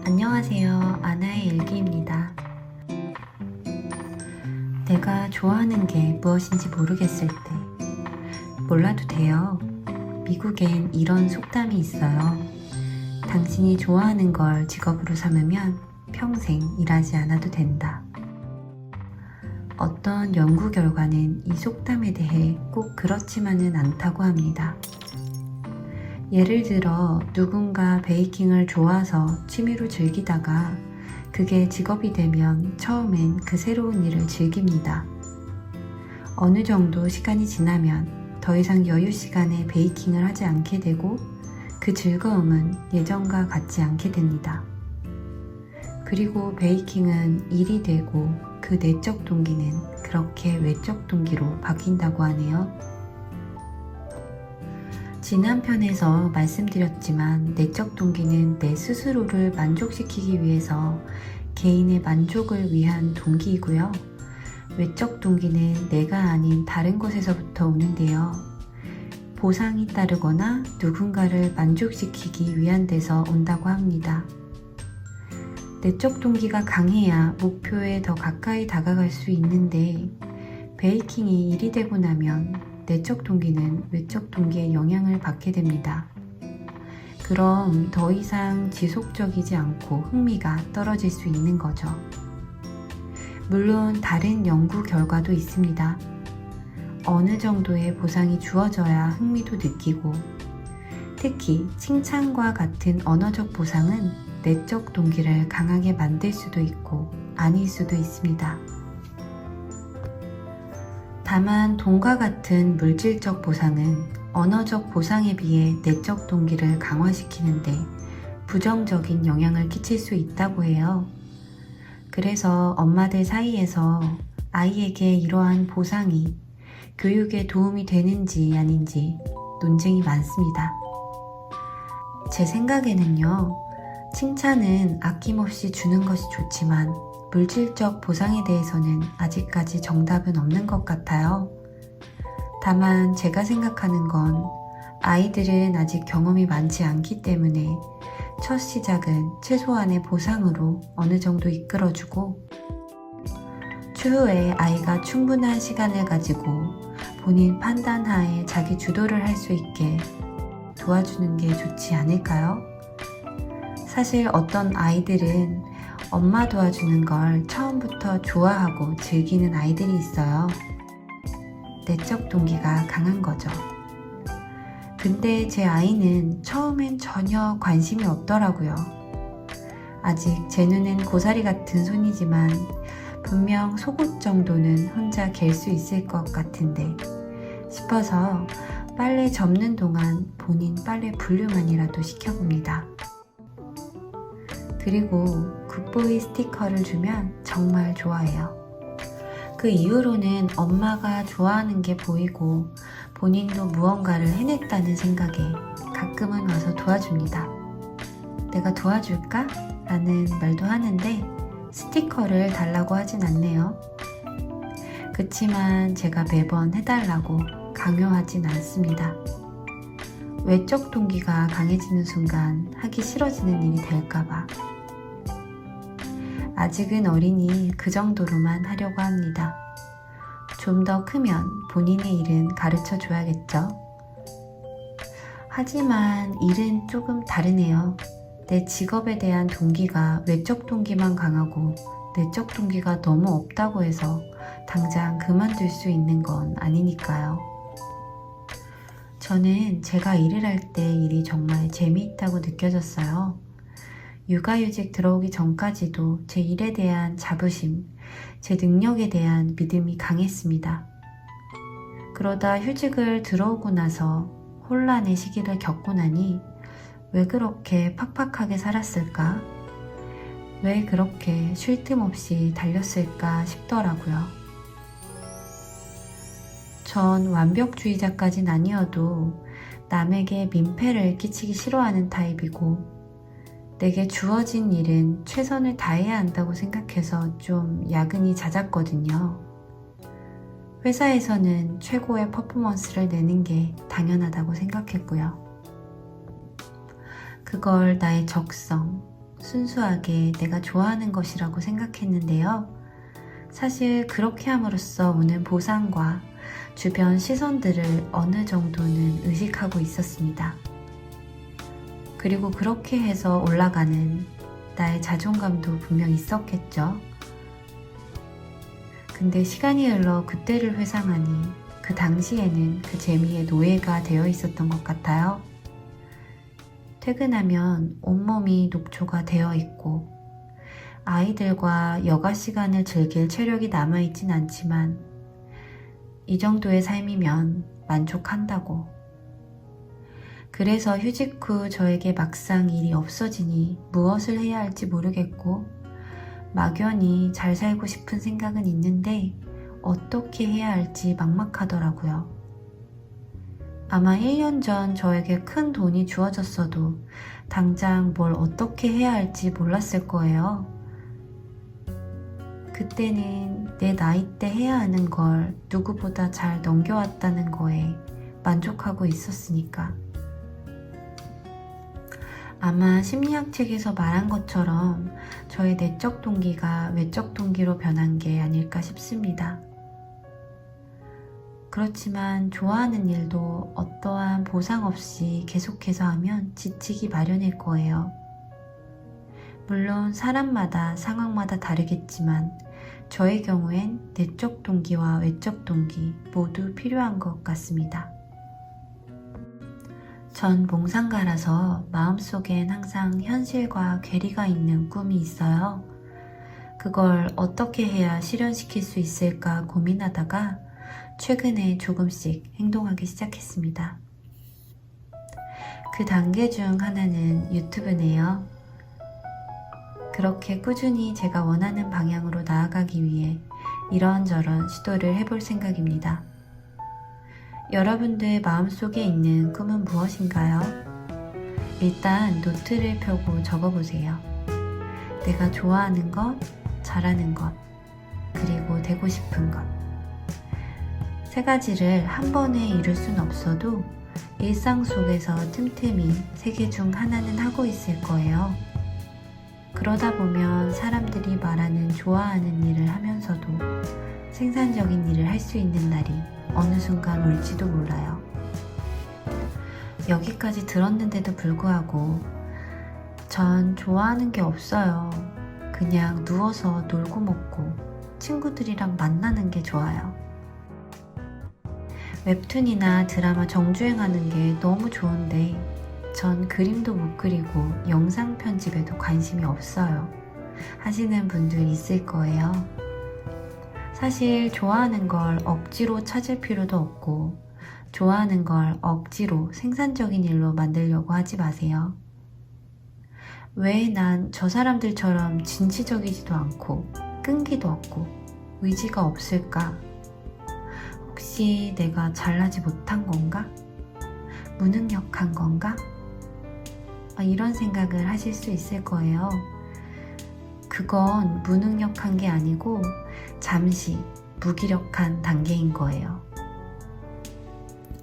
안녕하세요. 아나의 일기입니다. 내가 좋아하는 게 무엇인지 모르겠을 때 몰라도 돼요. 미국엔 이런 속담이 있어요. 당신이 좋아하는 걸 직업으로 삼으면 평생 일하지 않아도 된다. 어떤 연구 결과는 이 속담에 대해 꼭 그렇지만은 않다고 합니다. 예를 들어 누군가 베이킹을 좋아서 취미로 즐기다가 그게 직업이 되면 처음엔 그 새로운 일을 즐깁니다. 어느 정도 시간이 지나면 더 이상 여유 시간에 베이킹을 하지 않게 되고 그 즐거움은 예전과 같지 않게 됩니다. 그리고 베이킹은 일이 되고 그 내적 동기는 그렇게 외적 동기로 바뀐다고 하네요. 지난 편에서 말씀드렸지만 내적 동기는 내 스스로를 만족시키기 위해서 개인의 만족을 위한 동기이고요. 외적 동기는 내가 아닌 다른 곳에서부터 오는데요. 보상이 따르거나 누군가를 만족시키기 위한 데서 온다고 합니다. 내적 동기가 강해야 목표에 더 가까이 다가갈 수 있는데 베이킹이 일이 되고 나면 내적 동기는 외적 동기의 영향을 받게 됩니다. 그럼 더 이상 지속적이지 않고 흥미가 떨어질 수 있는 거죠. 물론 다른 연구 결과도 있습니다. 어느 정도의 보상이 주어져야 흥미도 느끼고 특히 칭찬과 같은 언어적 보상은 내적 동기를 강하게 만들 수도 있고 아닐 수도 있습니다. 다만 돈과 같은 물질적 보상은 언어적 보상에 비해 내적 동기를 강화시키는데 부정적인 영향을 끼칠 수 있다고 해요. 그래서 엄마들 사이에서 아이에게 이러한 보상이 교육에 도움이 되는지 아닌지 논쟁이 많습니다. 제 생각에는요, 칭찬은 아낌없이 주는 것이 좋지만 물질적 보상에 대해서는 아직까지 정답은 없는 것 같아요. 다만 제가 생각하는 건 아이들은 아직 경험이 많지 않기 때문에 첫 시작은 최소한의 보상으로 어느 정도 이끌어주고 추후에 아이가 충분한 시간을 가지고 본인 판단하에 자기 주도를 할 수 있게 도와주는 게 좋지 않을까요? 사실 어떤 아이들은 엄마 도와주는 걸 처음부터 좋아하고 즐기는 아이들이 있어요. 내적 동기가 강한 거죠. 근데 제 아이는 처음엔 전혀 관심이 없더라고요. 아직 제 눈엔 고사리 같은 손이지만 분명 속옷 정도는 혼자 갤 수 있을 것 같은데 싶어서 빨래 접는 동안 본인 빨래 분류만이라도 시켜봅니다. 그리고 굿보이 스티커를 주면 정말 좋아해요. 그 이후로는 엄마가 좋아하는 게 보이고 본인도 무언가를 해냈다는 생각에 가끔은 와서 도와줍니다. 내가 도와줄까? 라는 말도 하는데 스티커를 달라고 하진 않네요. 그치만 제가 매번 해달라고 강요하진 않습니다. 외적 동기가 강해지는 순간 하기 싫어지는 일이 될까봐. 아직은 어리니 그 정도로만 하려고 합니다. 좀 더 크면 본인의 일은 가르쳐 줘야겠죠. 하지만 일은 조금 다르네요. 내 직업에 대한 동기가 외적 동기만 강하고 내적 동기가 너무 없다고 해서 당장 그만둘 수 있는 건 아니니까요. 저는 제가 일을 할 때 일이 정말 재미있다고 느껴졌어요. 육아휴직 들어오기 전까지도 제 일에 대한 자부심, 제 능력에 대한 믿음이 강했습니다. 그러다 휴직을 들어오고 나서 혼란의 시기를 겪고 나니 왜 그렇게 팍팍하게 살았을까? 왜 그렇게 쉴 틈 없이 달렸을까 싶더라고요. 전 완벽주의자까진 아니어도 남에게 민폐를 끼치기 싫어하는 타입이고 내게 주어진 일은 최선을 다해야 한다고 생각해서 좀 야근이 잦았거든요. 회사에서는 최고의 퍼포먼스를 내는 게 당연하다고 생각했고요. 그걸 나의 적성, 순수하게 내가 좋아하는 것이라고 생각했는데요. 사실 그렇게 함으로써 오는 보상과 주변 시선들을 어느 정도는 의식하고 있었습니다. 그리고 그렇게 해서 올라가는 나의 자존감도 분명 있었겠죠. 근데 시간이 흘러 그때를 회상하니 그 당시에는 그 재미의 노예가 되어 있었던 것 같아요. 퇴근하면 온몸이 녹초가 되어 있고 아이들과 여가 시간을 즐길 체력이 남아있진 않지만 이 정도의 삶이면 만족한다고. 그래서 휴직 후 저에게 막상 일이 없어지니 무엇을 해야 할지 모르겠고 막연히 잘 살고 싶은 생각은 있는데 어떻게 해야 할지 막막하더라고요. 아마 1년 전 저에게 큰 돈이 주어졌어도 당장 뭘 어떻게 해야 할지 몰랐을 거예요. 그때는 내 나이 때 해야 하는 걸 누구보다 잘 넘겨왔다는 거에 만족하고 있었으니까. 아마 심리학 책에서 말한 것처럼 저의 내적 동기가 외적 동기로 변한 게 아닐까 싶습니다. 그렇지만 좋아하는 일도 어떠한 보상 없이 계속해서 하면 지치기 마련일 거예요. 물론 사람마다 상황마다 다르겠지만 저의 경우엔 내적 동기와 외적 동기 모두 필요한 것 같습니다. 전 몽상가라서 마음속엔 항상 현실과 괴리가 있는 꿈이 있어요. 그걸 어떻게 해야 실현시킬 수 있을까 고민하다가 최근에 조금씩 행동하기 시작했습니다. 그 단계 중 하나는 유튜브네요. 그렇게 꾸준히 제가 원하는 방향으로 나아가기 위해 이런저런 시도를 해볼 생각입니다. 여러분들 마음속에 있는 꿈은 무엇인가요? 일단 노트를 펴고 적어보세요. 내가 좋아하는 것, 잘하는 것, 그리고 되고 싶은 것. 세 가지를 한 번에 이룰 순 없어도 일상 속에서 틈틈이 세 개 중 하나는 하고 있을 거예요. 그러다 보면 사람들이 말하는 좋아하는 일을 하면서도 생산적인 일을 할 수 있는 날이 어느 순간 올지도 몰라요. 여기까지 들었는데도 불구하고 전 좋아하는 게 없어요. 그냥 누워서 놀고 먹고 친구들이랑 만나는 게 좋아요. 웹툰이나 드라마 정주행하는 게 너무 좋은데 전 그림도 못 그리고 영상 편집에도 관심이 없어요. 하시는 분들 있을 거예요. 사실 좋아하는 걸 억지로 찾을 필요도 없고 좋아하는 걸 억지로 생산적인 일로 만들려고 하지 마세요. 왜 난 저 사람들처럼 진취적이지도 않고 끈기도 없고 의지가 없을까? 혹시 내가 잘나지 못한 건가? 무능력한 건가? 이런 생각을 하실 수 있을 거예요. 그건 무능력한 게 아니고 잠시 무기력한 단계인 거예요.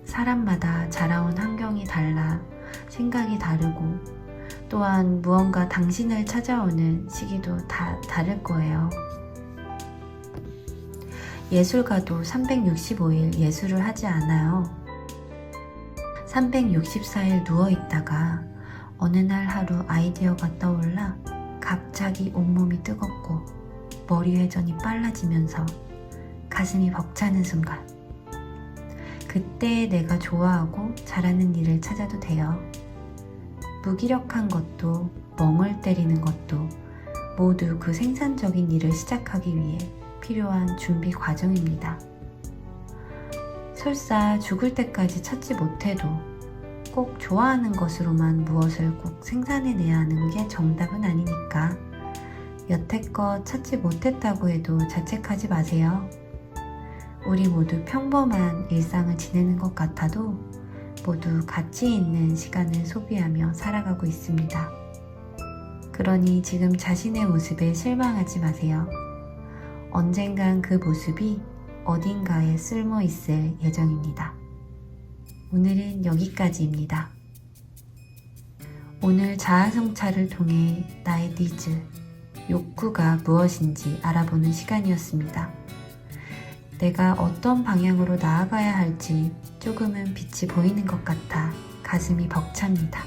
사람마다 자라온 환경이 달라 생각이 다르고 또한 무언가 당신을 찾아오는 시기도 다 다를 거예요. 예술가도 365일 예술을 하지 않아요. 364일 누워있다가 어느 날 하루 아이디어가 떠올라 갑자기 온몸이 뜨겁고 머리 회전이 빨라지면서 가슴이 벅차는 순간, 그때 내가 좋아하고 잘하는 일을 찾아도 돼요. 무기력한 것도 멍을 때리는 것도 모두 그 생산적인 일을 시작하기 위해 필요한 준비 과정입니다. 설사 죽을 때까지 찾지 못해도 꼭 좋아하는 것으로만 무엇을 꼭 생산해내야 하는 게 정답은 아니니까 여태껏 찾지 못했다고 해도 자책하지 마세요. 우리 모두 평범한 일상을 지내는 것 같아도 모두 가치 있는 시간을 소비하며 살아가고 있습니다. 그러니 지금 자신의 모습에 실망하지 마세요. 언젠간 그 모습이 어딘가에 쓸모 있을 예정입니다. 오늘은 여기까지입니다. 오늘 자아성찰을 통해 나의 니즈, 욕구가 무엇인지 알아보는 시간이었습니다. 내가 어떤 방향으로 나아가야 할지 조금은 빛이 보이는 것 같아 가슴이 벅찹니다.